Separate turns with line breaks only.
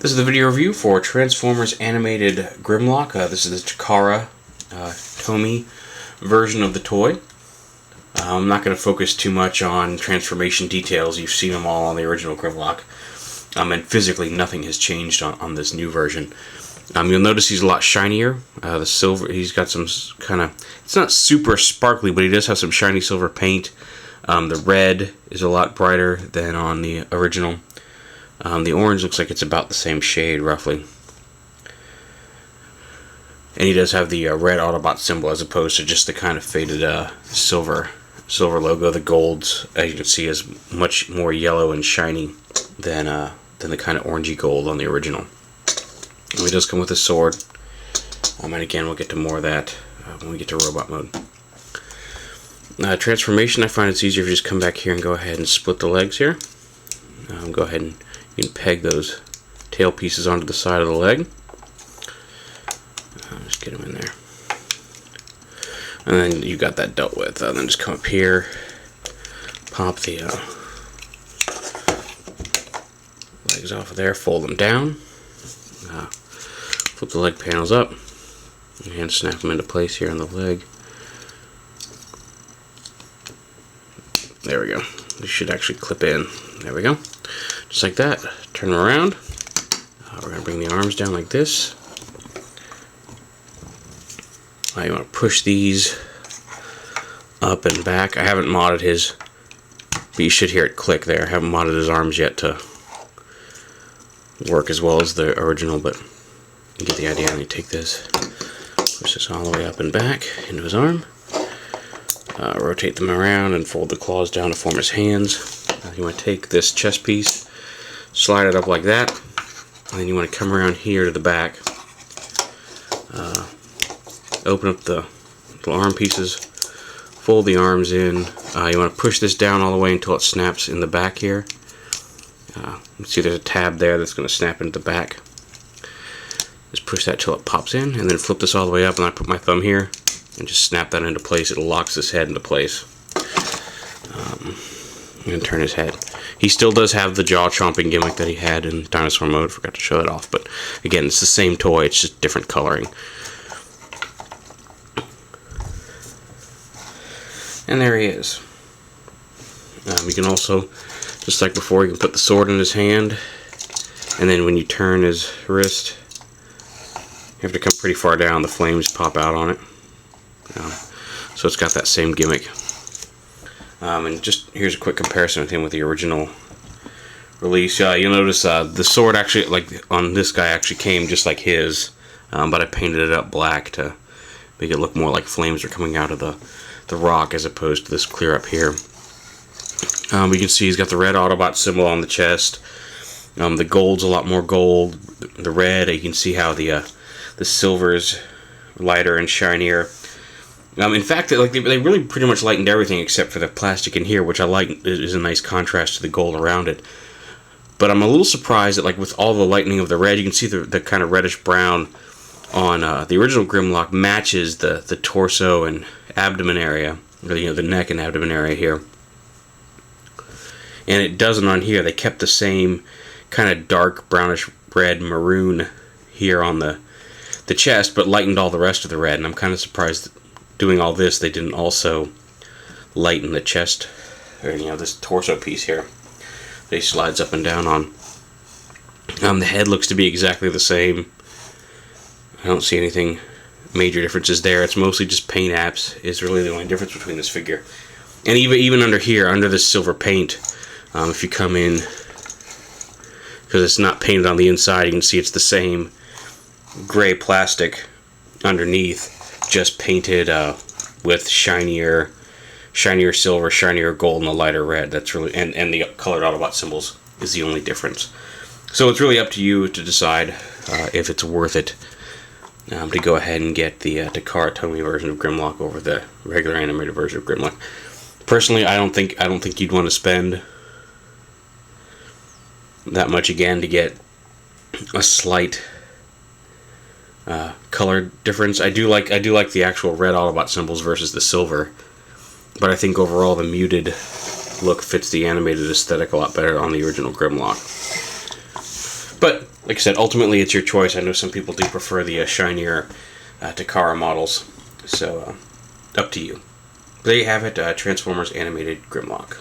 This is the video review for Transformers Animated Grimlock. This is the Takara-Tomy version of the toy. I'm not going to focus too much on transformation details. You've seen them all on the original Grimlock. And physically nothing has changed on this new version. You'll notice he's a lot shinier. The silver, he's got some kind of, it's not super sparkly, but he does have some shiny silver paint. The red is a lot brighter than on the original. The orange looks like it's about the same shade, roughly. And he does have the red Autobot symbol as opposed to just the kind of faded silver logo. The gold, as you can see, is much more yellow and shiny than the kind of orangey gold on the original. And he does come with a sword. And again, we'll get to more of that when we get to robot mode. Transformation, I find it's easier if you just come back here and go ahead and split the legs here. Go ahead and you can peg those tail pieces onto the side of the leg. Just get them in there. And then you got that dealt with. Then just come up here, pop the legs off of there, fold them down, flip the leg panels up, and snap them into place here on the leg. There we go. They should actually clip in. There we go. Just like that. Turn them around. We're going to bring the arms down like this. You want to push these up and back. I haven't modded his, but you should hear it click there. I haven't modded his arms yet to work as well as the original, but you get the idea. And you take this, push this all the way up and back into his arm. Rotate them around and fold the claws down to form his hands. You want to take this chest piece, slide it up like that, and then you want to come around here to the back, open up the little arm pieces, fold the arms in. You want to push this down all the way until it snaps in the back here. You see there's a tab there that's going to snap into the back. Just push that till it pops in, and then flip this all the way up, and I put my thumb here and just snap that into place. It locks this head into place. And turn his head. He still does have the jaw chomping gimmick that he had in dinosaur mode. Forgot to show that off, but again, it's the same toy, it's just different coloring. And there he is. You can also, just like before, you can put the sword in his hand, and then when you turn his wrist, you have to come pretty far down, the flames pop out on it. So it's got that same gimmick. And just here's a quick comparison with him with the original release. You'll notice the sword actually, like on this guy, actually came just like his, but I painted it up black to make it look more like flames are coming out of the rock as opposed to this clear up here. You can see he's got the red Autobot symbol on the chest. The gold's a lot more gold. The red, you can see how the silver's lighter and shinier. In fact, they really pretty much lightened everything except for the plastic in here, which I like. Is a nice contrast to the gold around it. But I'm a little surprised that, like, with all the lightening of the red, you can see the kind of reddish brown on the original Grimlock matches the torso and abdomen area, or the neck and abdomen area here. And it doesn't on here. They kept the same kind of dark brownish red maroon here on the chest, but lightened all the rest of the red. And I'm kind of surprised that doing all this, they didn't also lighten the chest, or this torso piece here that he slides up and down on. The head looks to be exactly the same. I don't see anything major differences there. It's mostly just paint apps is really the only difference between this figure. And even under here, under this silver paint, if you come in, because it's not painted on the inside, you can see it's the same gray plastic underneath, just painted with shinier silver, shinier gold, and a lighter red. That's really, and the colored Autobot symbols is the only difference. So it's really up to you to decide if it's worth it to go ahead and get the Takara-Tomy version of Grimlock over the regular animated version of Grimlock. Personally, I don't think you'd want to spend that much again to get a slight color difference. I do like the actual red Autobot symbols versus the silver, but I think overall the muted look fits the animated aesthetic a lot better on the original Grimlock. But, like I said, ultimately it's your choice. I know some people do prefer the shinier Takara models. So, up to you. There you have it, Transformers Animated Grimlock.